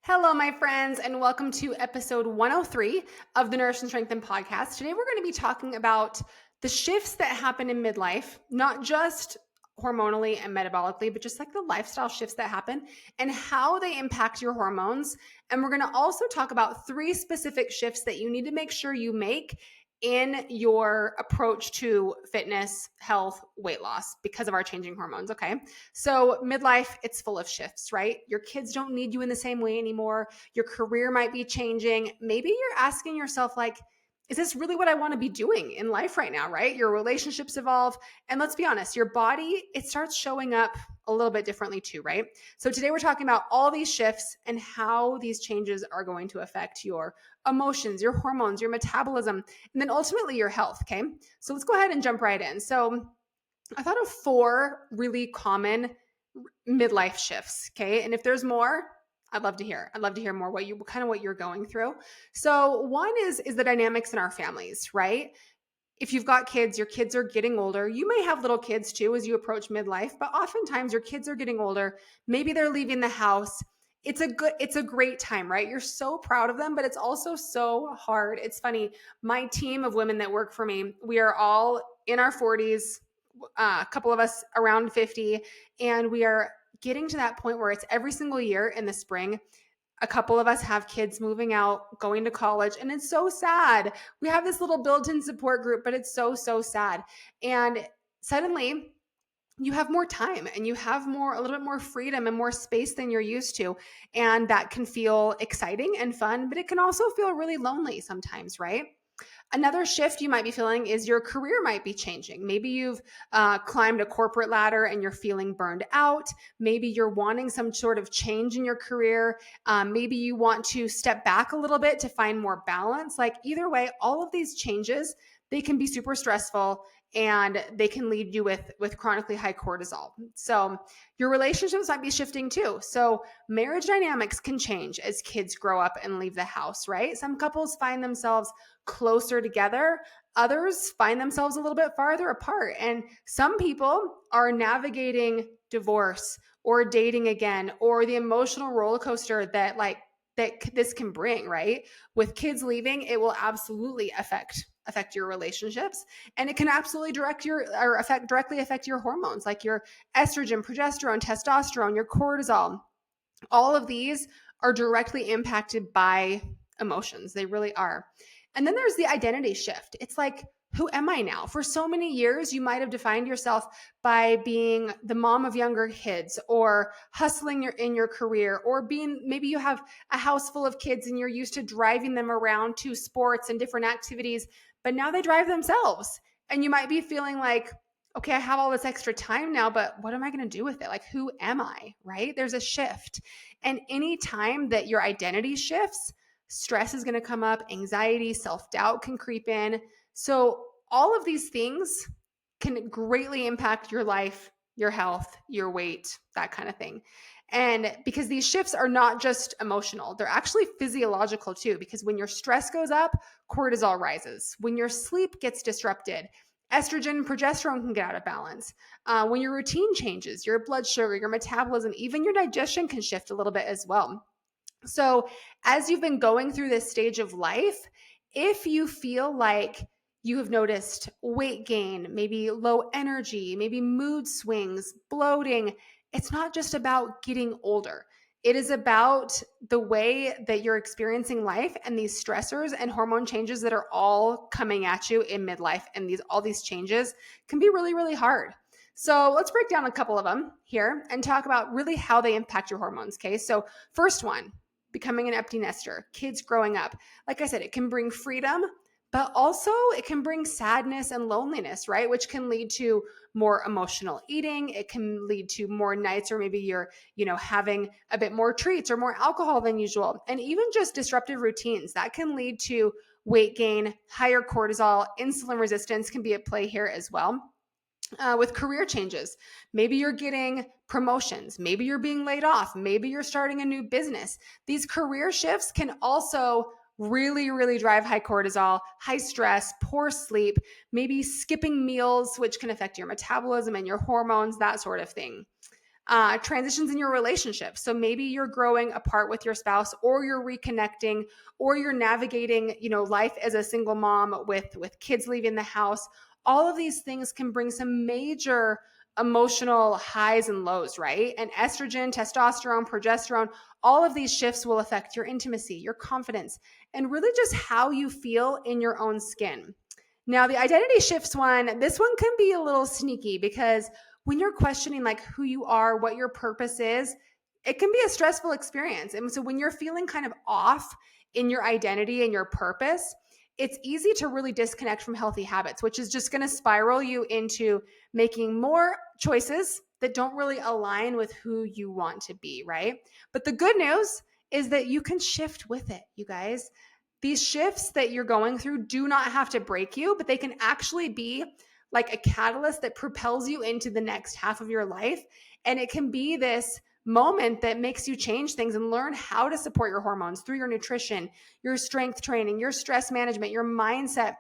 Hello, my friends, and welcome to episode 103 of the Nourish and Strengthen podcast. Today, we're going to be talking about the shifts that happen in midlife, not just hormonally and metabolically, but just like the lifestyle shifts that happen and how they impact your hormones. And we're going to also talk about three specific shifts that you need to make sure you make in your approach to fitness, health, weight loss because of our changing hormones. Okay. So, midlife, it's full of shifts, right? Your kids don't need you in the same way anymore. Your career might be changing. Maybe you're asking yourself, like, is this really what I want to be doing in life right now, right? Your relationships evolve. And let's be honest, your body, it starts showing up a little bit differently too, right? So today we're talking about all these shifts and how these changes are going to affect your emotions, your hormones, your metabolism, and then ultimately your health, okay? So let's go ahead and jump right in. So I thought of four really common midlife shifts. Okay. And if there's more, I'd love to hear. I'd love to hear more what you're going through. So one is the dynamics in our families, right? If you've got kids, your kids are getting older. You may have little kids too as you approach midlife, but oftentimes your kids are getting older. Maybe they're leaving the house. It's a great time, right? You're so proud of them, but it's also so hard. It's funny. My team of women that work for me, we are all in our 40s, a couple of us around 50, and we are getting to that point where it's every single year in the spring. A couple of us have kids moving out, going to college, and it's so sad. We have this little built-in support group, but it's so, so sad. And suddenly, you have more time and you have a little bit more freedom and more space than you're used to. And that can feel exciting and fun, but it can also feel really lonely sometimes, right? Another shift you might be feeling is your career might be changing. Maybe you've climbed a corporate ladder and you're feeling burned out. Maybe you're wanting some sort of change in your career. Maybe you want to step back a little bit to find more balance. Like either way, all of these changes, they can be super stressful and they can lead you with chronically high cortisol. So your relationships might be shifting too. So marriage dynamics can change as kids grow up and leave the house, right? Some couples find themselves closer together. Others find themselves a little bit farther apart. And some people are navigating divorce or dating again or the emotional roller coaster that this can bring, right? With kids leaving, it will absolutely affect your relationships, and it can absolutely directly affect your hormones like your estrogen, progesterone, testosterone, your cortisol. All of these are directly impacted by emotions. They really are. And then there's the identity shift. It's like, who am I now? For so many years, you might have defined yourself by being the mom of younger kids or hustling in your career, or maybe you have a house full of kids and you're used to driving them around to sports and different activities, but now they drive themselves. And you might be feeling like, okay, I have all this extra time now, but what am I going to do with it? Like, who am I? Right? There's a shift. And any time that your identity shifts, stress is going to come up, anxiety, self-doubt can creep in. So all of these things can greatly impact your life, your health, your weight, that kind of thing. And because these shifts are not just emotional, they're actually physiological too, because when your stress goes up, cortisol rises. When your sleep gets disrupted, estrogen and progesterone can get out of balance. When your routine changes, your blood sugar, your metabolism, even your digestion can shift a little bit as well. So, as you've been going through this stage of life, if you feel like you have noticed weight gain, maybe low energy, maybe mood swings, bloating, it's not just about getting older. It is about the way that you're experiencing life and these stressors and hormone changes that are all coming at you in midlife. And all these changes can be really, really hard. So let's break down a couple of them here and talk about really how they impact your hormones. Okay. So first one, becoming an empty nester, kids growing up. Like I said, it can bring freedom, but also it can bring sadness and loneliness, right? Which can lead to more emotional eating. It can lead to more nights, or maybe you're, having a bit more treats or more alcohol than usual. And even just disruptive routines that can lead to weight gain, higher cortisol, insulin resistance can be at play here as well. With career changes, maybe you're getting promotions, maybe you're being laid off, maybe you're starting a new business. These career shifts can also really, really drive high cortisol, high stress, poor sleep, maybe skipping meals, which can affect your metabolism and your hormones, that sort of thing. Transitions in your relationship. So maybe you're growing apart with your spouse, or you're reconnecting, or you're navigating, life as a single mom with kids leaving the house. All of these things can bring some major emotional highs and lows, right? And estrogen, testosterone, progesterone, all of these shifts will affect your intimacy, your confidence, and really just how you feel in your own skin. Now, the identity shifts one, this one can be a little sneaky, because when you're questioning like who you are, what your purpose is, it can be a stressful experience. And so when you're feeling kind of off in your identity and your purpose, it's easy to really disconnect from healthy habits, which is just going to spiral you into making more choices that don't really align with who you want to be, right? But the good news is that you can shift with it, you guys. These shifts that you're going through do not have to break you, but they can actually be like a catalyst that propels you into the next half of your life. And it can be this moment that makes you change things and learn how to support your hormones through your nutrition, your strength training, your stress management, your mindset,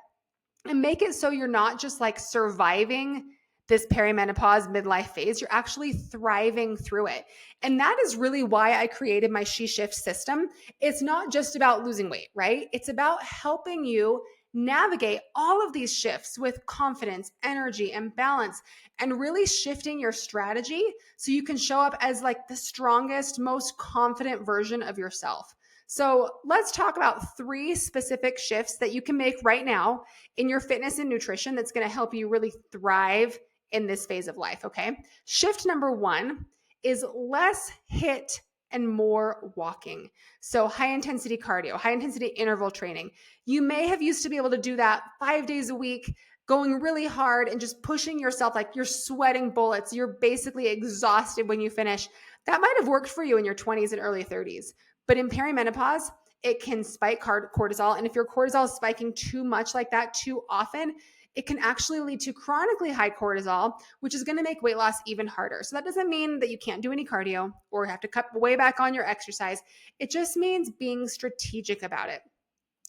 and make it so you're not just like surviving this perimenopause midlife phase. You're actually thriving through it. And that is really why I created my She Shift system. It's not just about losing weight, right? It's about helping you navigate all of these shifts with confidence, energy, and balance, and really shifting your strategy so you can show up as like the strongest, most confident version of yourself. So let's talk about 3 specific shifts that you can make right now in your fitness and nutrition that's going to help you really thrive in this phase of life, okay? Shift number 1 is less HIIT and more walking. So high intensity cardio, high intensity interval training. You may have used to be able to do that 5 days a week, going really hard and just pushing yourself like you're sweating bullets. You're basically exhausted when you finish. That might have worked for you in your 20s and early 30s. But in perimenopause, it can spike cortisol. And if your cortisol is spiking too much like that too often, it can actually lead to chronically high cortisol, which is going to make weight loss even harder. So that doesn't mean that you can't do any cardio or have to cut way back on your exercise. It just means being strategic about it.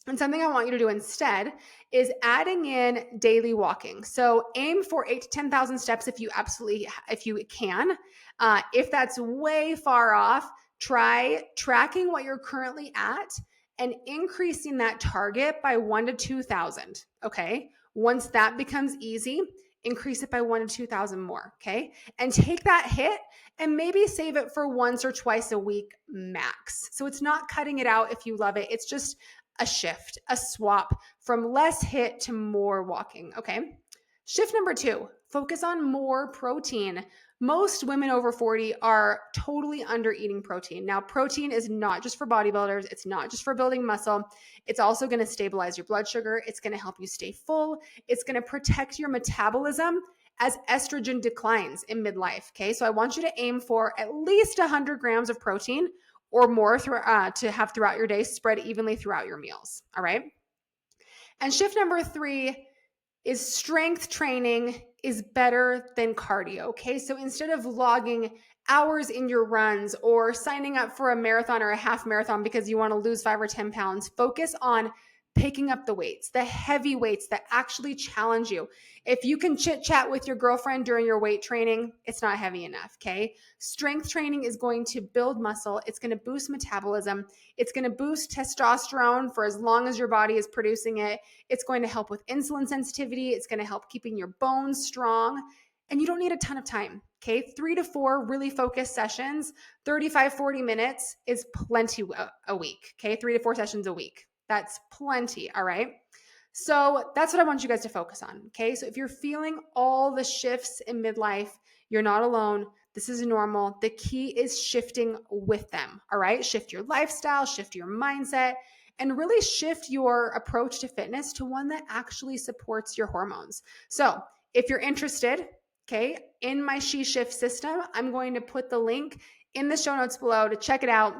And something I want you to do instead is adding in daily walking. So aim for 8 to 10,000 steps if you can. If that's way far off, try tracking what you're currently at and increasing that target by 1 to 2,000. Okay. Once that becomes easy, increase it by 1 to 2,000 more. Okay. And take that hit and maybe save it for once or twice a week max. So it's not cutting it out if you love it. It's just a shift, a swap from less HIIT to more walking. Okay. Shift number 2, focus on more protein. Most women over 40 are totally under eating protein. Now, protein is not just for bodybuilders. It's not just for building muscle. It's also going to stabilize your blood sugar. It's going to help you stay full. It's going to protect your metabolism as estrogen declines in midlife. Okay. So I want you to aim for at least 100 grams of protein or more to have throughout your day, spread evenly throughout your meals. All right. And shift number 3 is strength training is better than cardio. Okay. So instead of logging hours in your runs or signing up for a marathon or a half marathon because you want to lose 5 or 10 pounds, focus on picking up the weights, the heavy weights that actually challenge you. If you can chit chat with your girlfriend during your weight training, it's not heavy enough. Okay. Strength training is going to build muscle. It's going to boost metabolism. It's going to boost testosterone for as long as your body is producing it. It's going to help with insulin sensitivity. It's going to help keeping your bones strong. And you don't need a ton of time. Okay. 3 to 4 really focused sessions, 35, 40 minutes is plenty a week. Okay. 3 to 4 sessions a week. That's plenty. All right. So that's what I want you guys to focus on. Okay. So if you're feeling all the shifts in midlife, you're not alone. This is normal. The key is shifting with them. All right. Shift your lifestyle, shift your mindset, and really shift your approach to fitness to one that actually supports your hormones. So if you're interested, okay, in my She Shift system, I'm going to put the link in the show notes below to check it out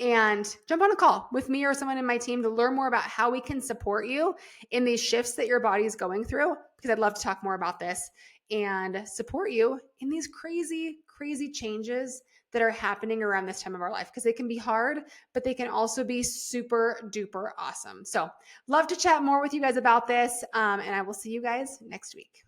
and jump on a call with me or someone in my team to learn more about how we can support you in these shifts that your body is going through, because I'd love to talk more about this and support you in these crazy, crazy changes that are happening around this time of our life, because they can be hard, but they can also be super duper awesome. So love to chat more with you guys about this. And I will see you guys next week.